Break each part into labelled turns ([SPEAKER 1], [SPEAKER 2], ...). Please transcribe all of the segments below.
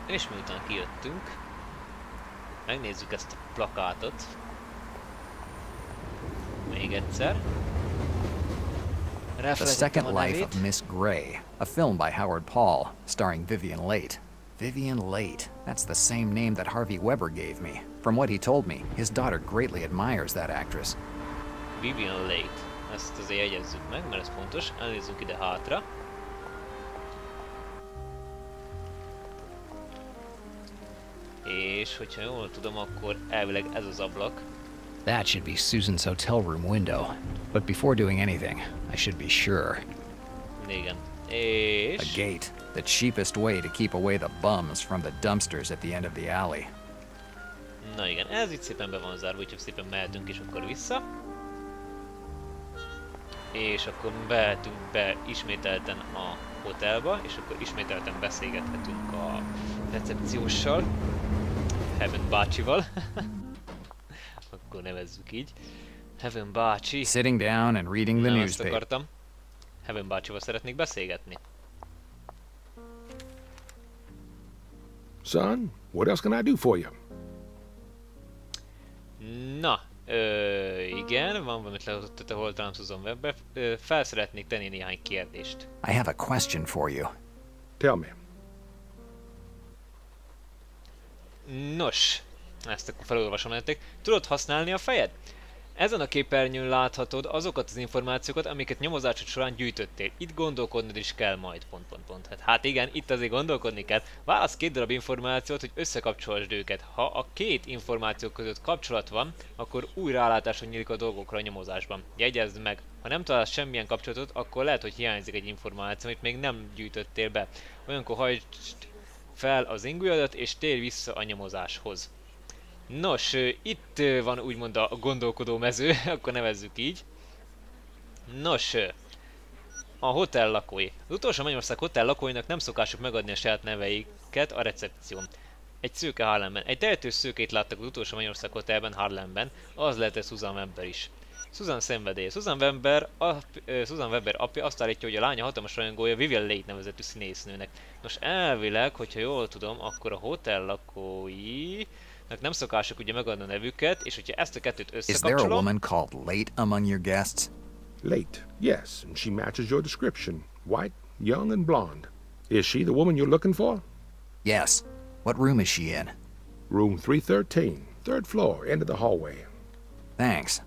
[SPEAKER 1] És miután kijöttünk, megnézzük ezt a plakátot. Még egyszer.
[SPEAKER 2] The Second Life of Miss Gray, a film by Howard Paul, starring Vivian Leigh. Vivian Leigh, that's the same name that Harvey Weber gave me. From what he told me, his daughter greatly admires that actress.
[SPEAKER 1] Vivian Leigh. Ezt azért jegyezzük meg, mert ez fontos. Elnézzünk ide hátra. És hogyha jól tudom, akkor elvileg ez az ablak.
[SPEAKER 2] That should be Susan's hotel room window. But before doing anything, I should be sure.
[SPEAKER 1] Igen. És...
[SPEAKER 2] A gate, the cheapest way to keep away the bums from the dumpsters at the end of the alley.
[SPEAKER 1] Na igen, ez itt szépen be van zárva, úgyhogy szépen mehetünk és akkor vissza. És akkor behetünk be ismételten a hotelba, és akkor ismételten beszélgethetünk a recepcióssal. Heaven bácsival. Akkor nevezzük így. Heaven bácsi.
[SPEAKER 2] Sitting down and reading the newspaper.
[SPEAKER 1] Akartam. Heaven bácsival szeretnék beszélgetni.
[SPEAKER 3] Son, what else can I do for you?
[SPEAKER 1] Na, igen, van valamit lehozott a holtalán Susan webbe. Fel szeretnék tenni néhány kérdést.
[SPEAKER 2] I have a question for you.
[SPEAKER 3] Tell me.
[SPEAKER 1] Nos, ezt akkor felolvasom nektek. Tudod használni a fejed? Ezen a képernyőn láthatod azokat az információkat, amiket nyomozásod során gyűjtöttél. Itt gondolkodnod is kell majd, ... Hát igen, itt azért gondolkodni kell. Válasz 2 darab információt, hogy összekapcsolsd őket. Ha a 2 információ között kapcsolat van, akkor új rálátáson nyílik a dolgokra a nyomozásban. Jegyezd meg, ha nem találsz semmilyen kapcsolatot, akkor lehet, hogy hiányzik egy információ, amit még nem gyűjtöttél be. Olyankor hajtsd fel az ingujjadat és térj vissza a nyomozáshoz. Nos, itt van úgymond a gondolkodó mező, akkor nevezzük így. Nos, a hotel lakói. Az utolsó Mennyország hotel lakóinak nem szokásuk megadni a saját neveiket a recepción. Egy szőke Harlemben. Egy tehetős szőkét láttak az utolsó Mennyország hotelben Harlemben, az lehetett Susan Webber is. Susan szenvedélye. Susan Webber apja azt állítja, hogy a lánya hatalmas rajongója Vivian Leigh nevezetű színésznőnek. Nos, elvileg, hogyha jól tudom, akkor a hotel lakói... nem szokások ugye megadni a nevüket, és hogyha ezt a kettőt összekapcsolom...
[SPEAKER 2] Is there a woman called Leigh among your guests?
[SPEAKER 3] Leigh, yes, and she matches your description. White, young, and blonde. Is she the woman you're looking for?
[SPEAKER 2] Yes. What room is she in?
[SPEAKER 3] Room 313, third floor, end of the hallway.
[SPEAKER 2] Thanks.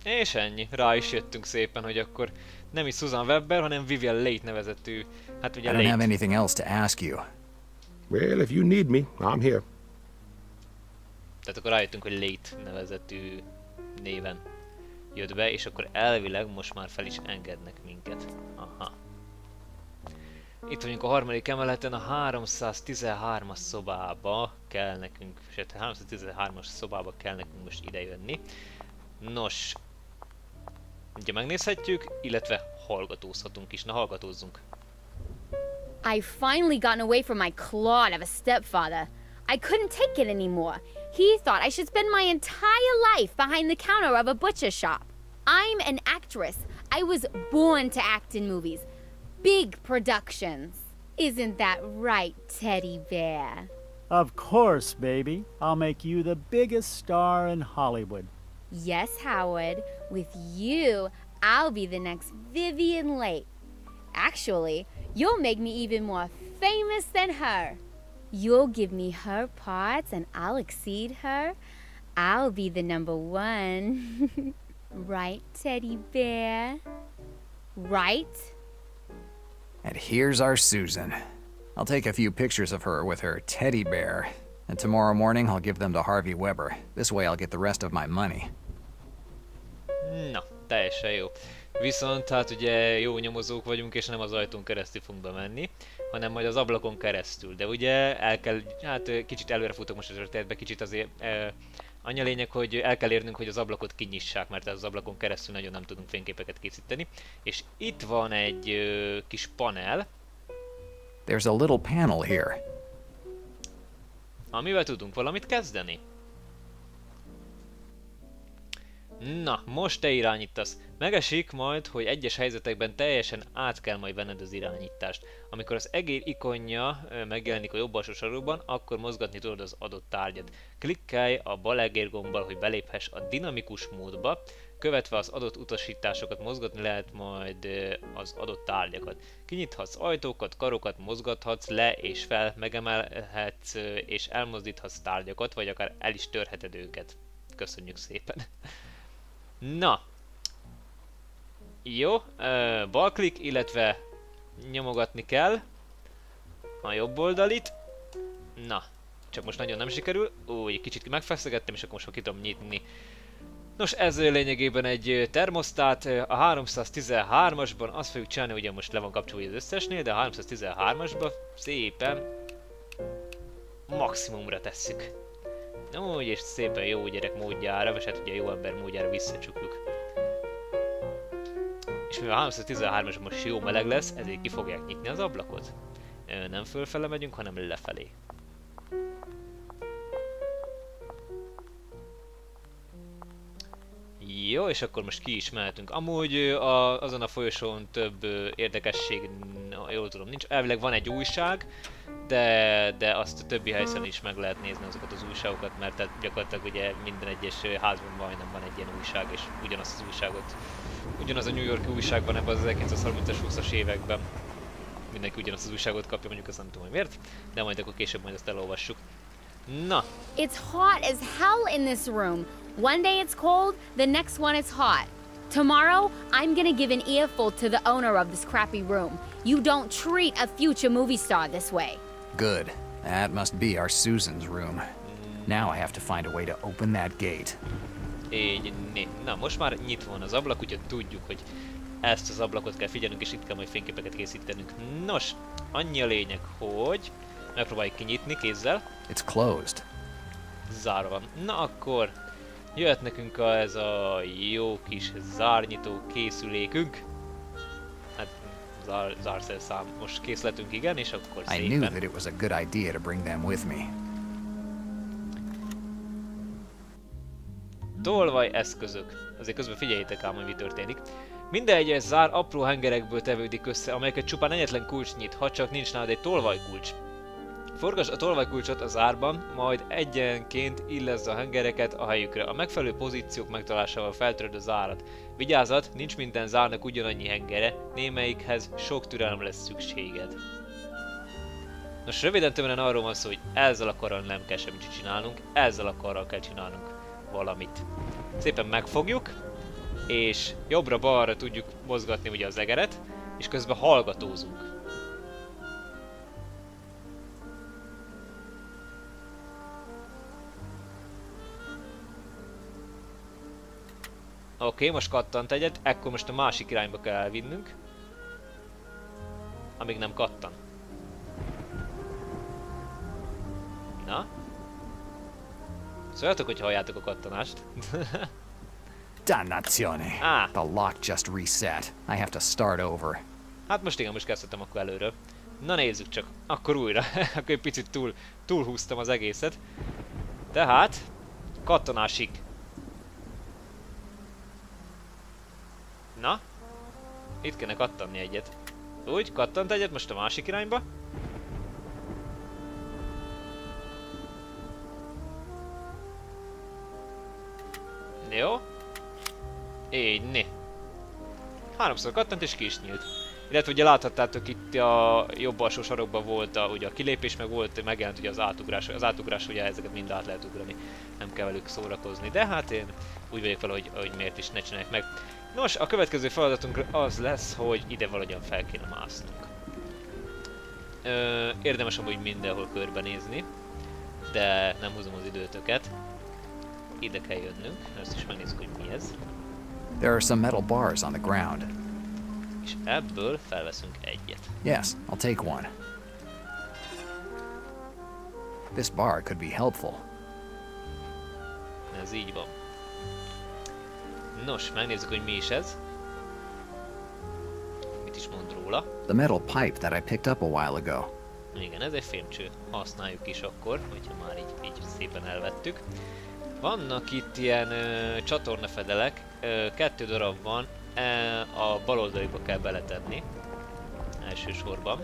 [SPEAKER 1] És ennyi. Rá is jöttünk szépen, hogy akkor nem is Susan Webber, hanem Vivian Leigh nevezetű... Hát ugye
[SPEAKER 2] I don't have anything else to ask you.
[SPEAKER 3] Well, if you need me, I'm here.
[SPEAKER 1] Tehát akkor rájöttünk, hogy Leigh nevezetű néven jött be, és akkor elvileg most már fel is engednek minket. Aha. Itt vagyunk a harmadik emeleten, a 313-as szobába kell nekünk, sőt 313-as szobába kell nekünk most idejönni. Nos, ugye megnézhetjük, illetve hallgatózhatunk is. Na, hallgatózzunk.
[SPEAKER 4] I've finally gotten away from my clod of a stepfather. I couldn't take it anymore. He thought I should spend my entire life behind the counter of a butcher shop. I'm an actress. I was born to act in movies. Big productions. Isn't that right, Teddy Bear?
[SPEAKER 5] Of course, baby. I'll make you the biggest star in Hollywood.
[SPEAKER 4] Yes, Howard. With you, I'll be the next Vivian Leigh. Actually, you'll make me even more famous than her. You'll give me her parts and I'll exceed her. I'll be the #1. Right, Teddy Bear? Right?
[SPEAKER 2] And here's our Susan. I'll take a few pictures of her with her teddy bear. And tomorrow morning I'll give them to Harvey Weber. This way I'll get the rest of my money.
[SPEAKER 1] Na, teljesen jó. Viszont hát ugye jó nyomozók vagyunk, és nem az ajtón keresztül fogunk bemenni, hanem majd az ablakon keresztül. De ugye el kell, hát kicsit előre futok most a történetbe, kicsit azért annyi a lényeg, hogy el kell érnünk, hogy az ablakot kinyissák, mert az ablakon keresztül nagyon nem tudunk fényképeket készíteni. És itt van egy kis panel.
[SPEAKER 2] There's a little panel here.
[SPEAKER 1] Amivel tudunk valamit kezdeni. Na, most te irányítasz. Megesik majd, hogy egyes helyzetekben teljesen át kell majd venned az irányítást. Amikor az egér ikonja megjelenik a jobb alsó sarokban, akkor mozgatni tudod az adott tárgyat. Klikkelj a bal egérgombbal, hogy beléphess a dinamikus módba, követve az adott utasításokat mozgatni lehet majd az adott tárgyakat. Kinyithatsz ajtókat, karokat, mozgathatsz le és fel, megemelhetsz és elmozdíthatsz tárgyakat, vagy akár el is törheted őket. Köszönjük szépen! Na! Jó, balklik, illetve nyomogatni kell a jobb oldalit. Na, csak most nagyon nem sikerül. Úgy, kicsit megfeszegettem, és akkor most ki tudom nyitni. Nos, ez lényegében egy termosztát. A 313-asban azt fogjuk csinálni, ugye most le van kapcsolva az összesnél, de a 313-asban szépen maximumra tesszük. Úgy, és szépen jó gyerek módjára, vagy hát ugye jó ember módjára visszacsukjuk. És mivel a 313-as most jó meleg lesz, ezért ki fogják nyitni az ablakot. Nem fölfele megyünk, hanem lefelé. Jó, és akkor most ki is mehetünk. Amúgy azon a folyosón több érdekesség, jól tudom, nincs. Elvileg van egy újság, de azt a többi helyszínen is meg lehet nézni azokat az újságokat, mert tehát gyakorlatilag ugye minden egyes házban majdnem van egy ilyen újság, és ugyanazt az újságot, ugyanaz a New York újságban ebben az 1930-as 20-as években mindenki ugyanazt az újságot kapja, mondjuk azt nem tudom, hogy miért, de majd akkor később majd ezt elolvassuk. Na!
[SPEAKER 4] It's hot as hell in this room. One day it's cold, the next one it's hot. Tomorrow, I'm gonna give an earful to the owner of this crappy room. You don't treat a future movie star this way.
[SPEAKER 2] Good. That must be our Susan's room. Now I have to find a way to open that gate.
[SPEAKER 1] Így, na most már nyitva van az ablak, úgyhogy tudjuk, hogy ezt az ablakot kell figyelnünk, és itt kell majd fényképeket készítenünk. Nos, annyi a lényeg, hogy megpróbáljuk kinyitni kézzel.
[SPEAKER 2] It's closed.
[SPEAKER 1] Zárva van. Na akkor jöhet nekünk ez a jó kis zárnyitó készülékünk. Hát zárszerszám most készletünk, igen, és akkor
[SPEAKER 2] I knew that it was a good idea to bring them with me.
[SPEAKER 1] Tolvaj eszközök. Azért közben figyeljétek ám, hogy mi történik. Minden egyes zár apró hengerekből tevődik össze, amelyeket csupán egyetlen kulcs nyit, ha csak nincs nálad egy tolvajkulcs. Forgasd a tolvajkulcsot a zárban, majd egyenként illeszd a hengereket a helyükre. A megfelelő pozíciók megtalálásával feltöröd a zárat. Vigyázat, nincs minden zárnak ugyanannyi hengere, némelyikhez sok türelem lesz szükséged. Nos, röviden tömören arról van szó, hogy ezzel a karral nem kell semmit csinálnunk, ezzel a karral kell csinálnunk valamit. Szépen megfogjuk, és jobbra-balra tudjuk mozgatni ugye az egeret, és közben hallgatózunk. Oké, most kattant egyet, ekkor most a másik irányba kell elvinnünk. Amíg nem kattan. Na? Szóljatok, hogy halljátok a kattanást.
[SPEAKER 2] Dannazione! The lock just reset. I have to start over.
[SPEAKER 1] Hát most igen, most kezdhetem akkor előről. Na nézzük csak, akkor újra. Akkor egy picit túlhúztam az egészet. Tehát, kattanásig. Na? Itt kéne kattanni egyet. Úgy, kattant egyet, most a másik irányba. Jó. Így, né. 3-szor kattant és ki is nyílt. Illetve ugye láthattátok itt a jobb alsó sarokban volt ugye a kilépés, meg volt, megjelent ugye az átugrás. Az átugrás ugye ezeket mind át lehet ugrani. Nem kell velük szórakozni. De hát én úgy vagyok vele, hogy miért is ne csinálják meg. Nos, a következő feladatunk az lesz, hogy ide valahogyan fel kéne másznunk. Érdemes amúgy mindenhol körbenézni, de nem húzom az időtöket. Ide kell jönnünk, ezt is megnézzük, hogy mi ez.
[SPEAKER 2] There are some metal bars on the ground.
[SPEAKER 1] És ebből felveszünk egyet.
[SPEAKER 2] Yes, I'll take one. This bar could be helpful.
[SPEAKER 1] Ez így van. Nos, megnézzük, hogy mi is ez. Mit is mond róla?
[SPEAKER 2] The metal pipe that I picked up a while ago.
[SPEAKER 1] Igen, ez egy fémcső. Használjuk is akkor, hogyha már így szépen elvettük. Vannak itt ilyen csatornafedelek, 2 darab van, a bal oldalikba kell beletenni. Elsősorban.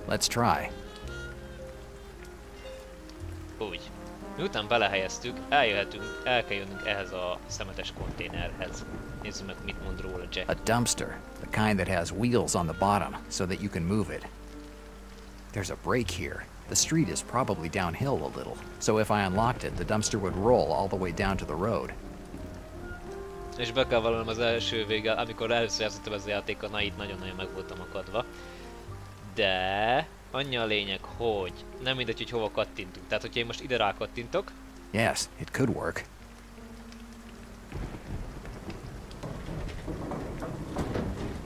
[SPEAKER 2] Let's try.
[SPEAKER 1] Úgy. Miután belehelyeztük, el kell jönnünk ehhez a szemetes konténerhez. Nézzük meg, mit mond róla Jack.
[SPEAKER 2] A dumpster, the kind that has wheels on the bottom so that you can move it. There's a break here. The street is probably downhill a little, so if I unlocked it, the dumpster would roll all the way down to the road.
[SPEAKER 1] És be kell vallanom az első vége, amikor először játszottam ez a játékkal, na itt nagyon-nagyon meg voltam akadva. De annyi a lényeg, hogy nem mindegy, hogy hova kattintunk. Tehát, hogyha én most ide rákattintok...
[SPEAKER 2] Yes, it could work.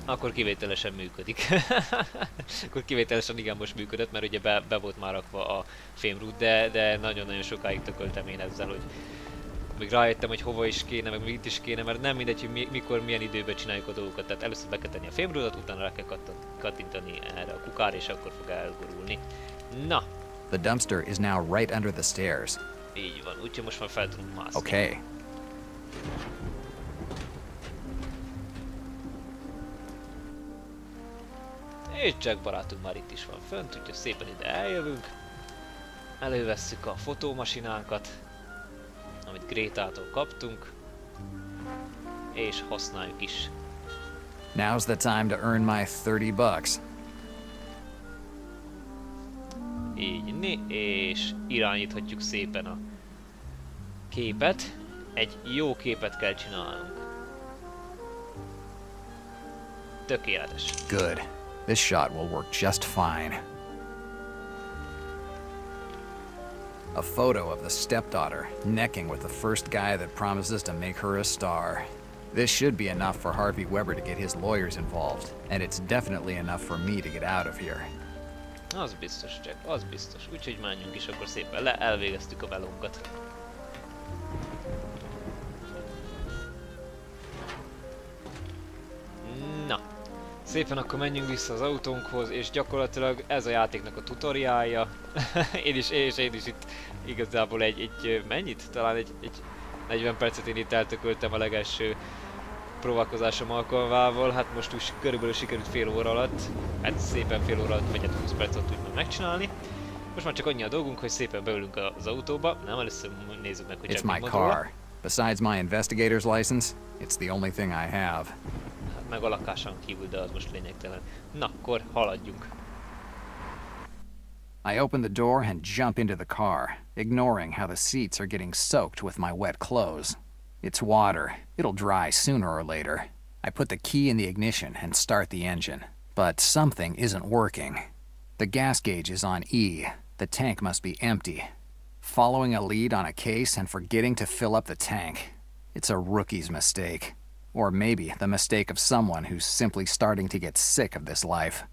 [SPEAKER 1] Akkor kivételesen működik. Akkor kivételesen igen most működött, mert ugye be volt már rakva a fémrút, de nagyon-nagyon sokáig tököltem én ezzel, hogy még rájöttem, hogy hova is kéne, meg mit is kéne, mert nem mindegy, hogy mikor, milyen időben csináljuk a dolgokat. Tehát először be kell tenni a fémrudat, utána rá kell kattintani erre a kukára, és akkor fog elgurulni. Na!
[SPEAKER 2] The dumpster is now right under the stairs.
[SPEAKER 1] Így van, úgyhogy most már fel tudunk mászni.
[SPEAKER 2] Okay.
[SPEAKER 1] És Jack barátunk már itt is van fönt, úgyhogy szépen ide eljövünk. Elővesszük a fotómasinánkat, amit Grétától kaptunk, és használjuk is.
[SPEAKER 2] Now's the time to earn my 30 bucks.
[SPEAKER 1] Így, és irányíthatjuk szépen a képet. Egy jó képet kell csinálnunk. Tökéletes.
[SPEAKER 2] Good. This shot will work just fine. A photo of the stepdaughter necking with the first guy that promises to make her a star. This should be enough for Harvey Weber to get his lawyers involved, and it's definitely enough for me to get out of here.
[SPEAKER 1] Az biztos, Jack, az biztos. Úgyhogy menjünk is akkor szépen le, elvégeztük a melónkat. Na, szépen akkor menjünk vissza az autónkhoz, és gyakorlatilag ez a játéknak a tutoriálja. én is itt igazából mennyit? Talán egy 40 percet én itt eltököltem a legelső próbálkozásom alkalmával, hát most úgy körülbelül sikerült fél óra alatt, hát szépen fél óra alatt, vagy 20 perc alatt úgy megcsinálni. Most már csak annyi a dolgunk, hogy szépen beülünk az autóba, nem, először nézzük meg, hogy
[SPEAKER 2] It's my car. Besides my investigator's license, it's the only thing I have.
[SPEAKER 1] Hát meg a lakáson kívül, de az most lényegtelen. Na, akkor haladjunk.
[SPEAKER 2] I open the door and jump into the car, ignoring how the seats are getting soaked with my wet clothes. It's water. It'll dry sooner or later. I put the key in the ignition and start the engine. But something isn't working. The gas gauge is on E. The tank must be empty. Following a lead on a case and forgetting to fill up the tank. It's a rookie's mistake. Or maybe the mistake of someone who's simply starting to get sick of this life.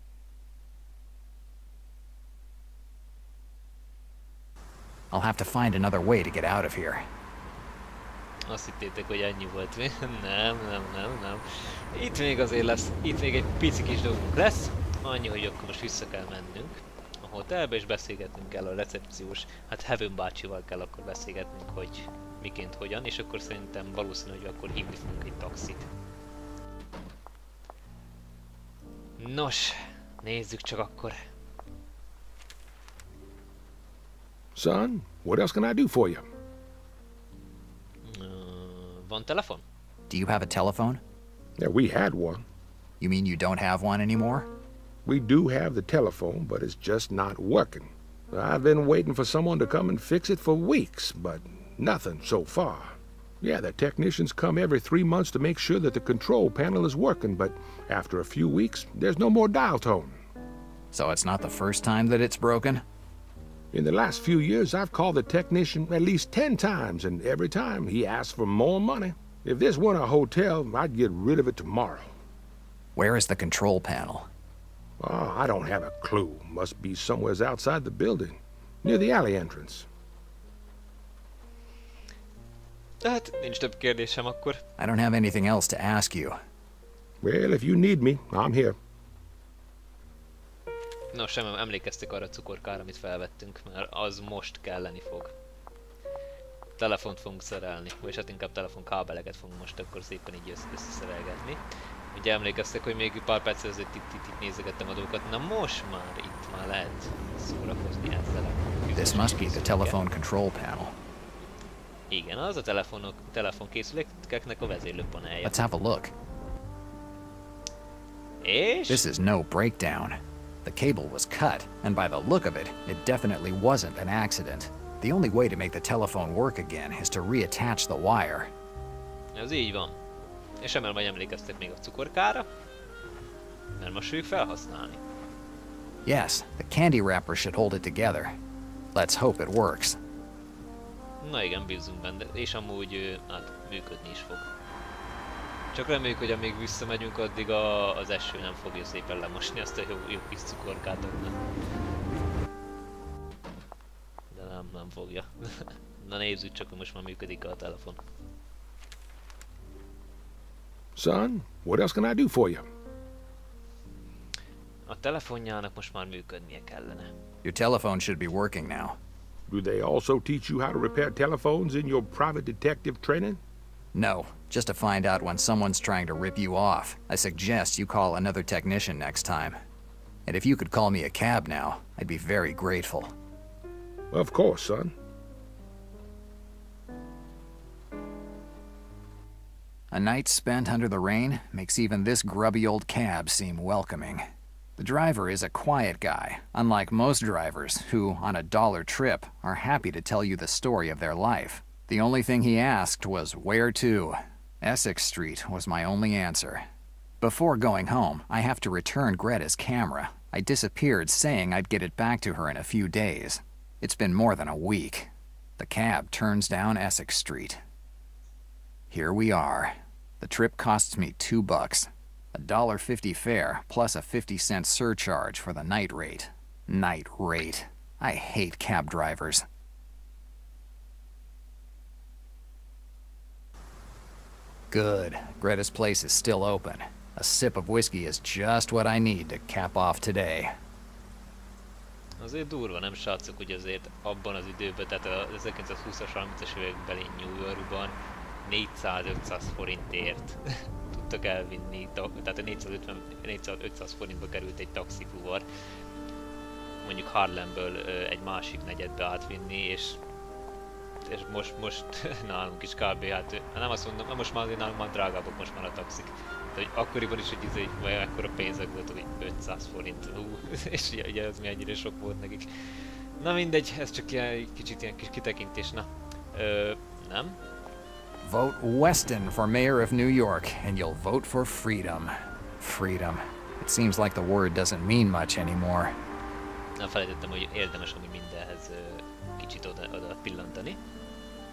[SPEAKER 2] I'll have to find another way to get out of here.
[SPEAKER 1] Azt hittétek, hogy ennyi volt. Nem. Itt még azért lesz, itt még egy pici kis dolgunk lesz. Annyi, hogy akkor most vissza kell mennünk a hotelbe, és beszélgetnünk kell a recepciós, hát Heaven bácsival kell akkor beszélgetnünk, hogy miként, hogyan, és akkor szerintem valószínű, hogy akkor hívni fogunk egy taxit. Nos, nézzük csak akkor.
[SPEAKER 3] Son, what else can I do for you?
[SPEAKER 1] Van telefon?
[SPEAKER 2] Do you have a telephone?
[SPEAKER 3] Yeah, we had one.
[SPEAKER 2] You mean you don't have one anymore?
[SPEAKER 3] We do have the telephone, but it's just not working. I've been waiting for someone to come and fix it for weeks, but nothing so far. Yeah, the technicians come every 3 months to make sure that the control panel is working, but after a few weeks, there's no more dial tone.
[SPEAKER 2] So it's not the first time that it's broken?
[SPEAKER 3] In the last few years, I've called the technician at least 10 times, and every time he asks for more money. If this weren't a hotel, I'd get rid of it tomorrow.
[SPEAKER 2] Where is the control panel?
[SPEAKER 3] Oh, I don't have a clue. Must be somewhere outside the building, near the alley entrance.
[SPEAKER 1] Tehát nincs több kérdésem akkor.
[SPEAKER 2] I don't have anything else to ask you.
[SPEAKER 3] Well, if you need me, I'm here.
[SPEAKER 1] Nos, emlékeztek arra a cukorkára, amit felvettünk, mert az most kelleni fog. telefont fogunk szerelni, vagy hát inkább telefonkábeleket fogunk most akkor szépen így összeszerelgetni. Ugye emlékeztek, hogy még pár perc ezelőtt itt nézegettem a dolgokat, na most már itt már lehet szórakozni ezzel a
[SPEAKER 2] This must be the telephone control panel.
[SPEAKER 1] Igen, az a telefonkészülékeknek a vezérlőpanelja.
[SPEAKER 2] Let's have a look.
[SPEAKER 1] És?
[SPEAKER 2] This is no breakdown. The cable was cut, and by the look of it, it definitely wasn't an accident. The only way to make the telephone work again is to reattach the wire.
[SPEAKER 1] Ez így van. És remélem, hogy emlékeztek még a cukorkára, mert most fogjuk felhasználni.
[SPEAKER 2] Yes, the candy wrapper should hold it together. Let's hope it works.
[SPEAKER 1] Na igen, bízunk benne, és amúgy hát működni is fog. Csak reméljük, hogy amíg visszamegyünk, addig az eső nem fogja szépen lemosni azt a jó kis cukorkát onnan. De nem fogja. Na nézzük csak, hogy most már működik a telefon.
[SPEAKER 3] Son, what else can I do for you?
[SPEAKER 1] A telefonjának most már működnie kellene.
[SPEAKER 2] Your telephone should be working now.
[SPEAKER 3] Do they also teach you how to repair telephones in your private detective training?
[SPEAKER 2] No, just to find out when someone's trying to rip you off. I suggest you call another technician next time. And if you could call me a cab now, I'd be very grateful.
[SPEAKER 3] Of course, son.
[SPEAKER 2] A night spent under the rain makes even this grubby old cab seem welcoming. The driver is a quiet guy, unlike most drivers who, on a dollar trip, are happy to tell you the story of their life. The only thing he asked was, "Where to?" Essex Street was my only answer. Before going home, I have to return Greta's camera. I disappeared saying I'd get it back to her in a few days. It's been more than a week. The cab turns down Essex Street. Here we are. The trip costs me $2. $1.50 fare plus a 50-cent surcharge for the night rate. Night rate. I hate cab drivers. Good. Greta's place is still open. A sip of whiskey is just what I need to cap off today.
[SPEAKER 1] Azért durva, nem srácok, hogy azért abban az időben, tehát az 1920-as, 30-as évekbeli New Yorkban 400-500 forintért tudtak elvinni, tehát 400-500 forintba került egy taxifuvar, mondjuk Harlemből egy másik negyedbe átvinni, és most nálunk is kb. Hát nem azt mondom, most már azért nálunk már drágábbak most már a taxik. De hogy akkoriban is, hogy ekkora pénzek volt, hogy 500 forint, és ugye ez mi ennyire sok volt nekik. Na mindegy, ez csak ilyen kis kitekintés, na. Nem?
[SPEAKER 2] Vote Weston for mayor of New York, and you'll vote for freedom. Freedom. It seems like the word doesn't mean much anymore.
[SPEAKER 1] Nem felejtettem, hogy érdemes ami mindenhez kicsit oda pillantani.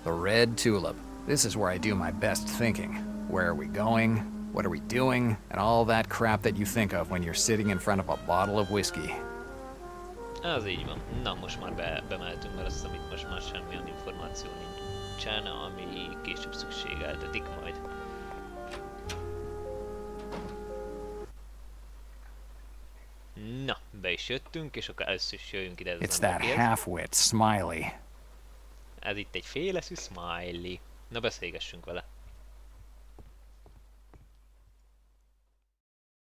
[SPEAKER 2] The red tulip. This is where I do my best thinking. Where are we going? What are we doing? And all that crap that you think of when you're sitting in front of a bottle of whiskey.
[SPEAKER 1] Ez így van. Na, most már bemehetünk, mert azt hiszem, itt most már semmilyen információ nincsen, ami később szükségeltetik majd. Na, be is jöttünk, és akkor először is jöjjünk ide.
[SPEAKER 2] It's that half-wit Smiley.
[SPEAKER 1] Ez itt egy féleszű Smiley. Na, beszélgessünk vele.